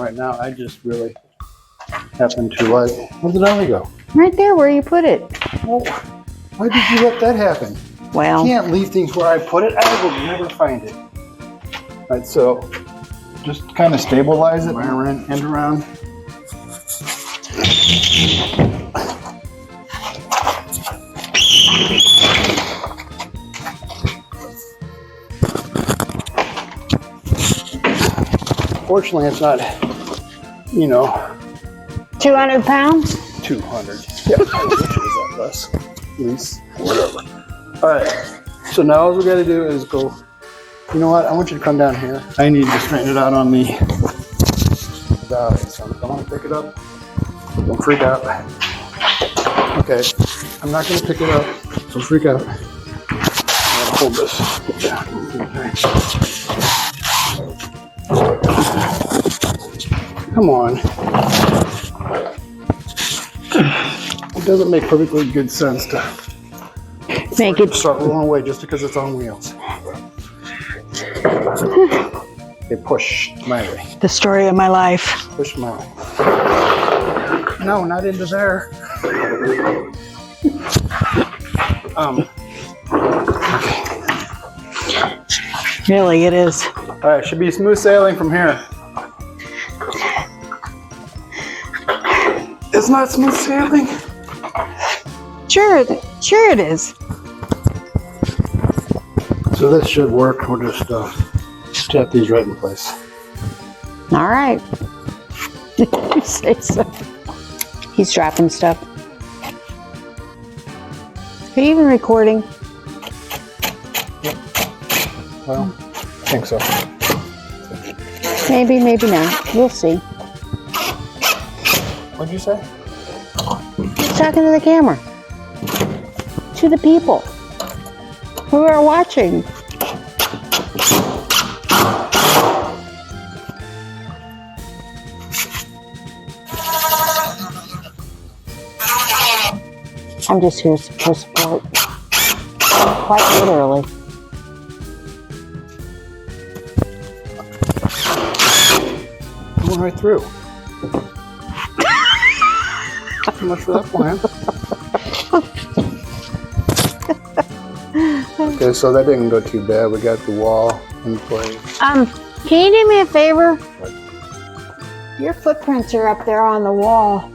right now. I just really happen to like. Where did Ellie go? Right there where you put it. Well, why did you let that happen? Well, I can't leave things where I put it. I will never find it. All right, so just kind of stabilize it. End around. Fortunately, it's not, 200 pounds? 200. Yeah, I wish it was that less. At least, whatever. All right, so now all we got to do is go, you know what? I want you to come down here. I need to straighten it out on the valley. So if I want to pick it up, don't freak out. Okay, I'm not going to pick it up. Don't freak out. I'm going to hold this down. Come on. It doesn't make perfectly good sense to Make it start rolling away just because it's on wheels. Okay, push my way. the story of my life. Push my way. No, not into there. Really, it is. All right, should be smooth sailing from here. It's not smooth sailing. Sure it is. So this should work. We'll just tap these right in place. All right. You say so. He's dropping stuff. Are you even recording? Well, I think so. Maybe, maybe not. We'll see. What'd you say? He's talking to the camera. To the people who are watching. I'm just here for support. Quite literally. Going right through. Too much for that plan. Okay, so that didn't go too bad. We got the wall in place. Can you do me a favor? Your footprints are up there on the wall.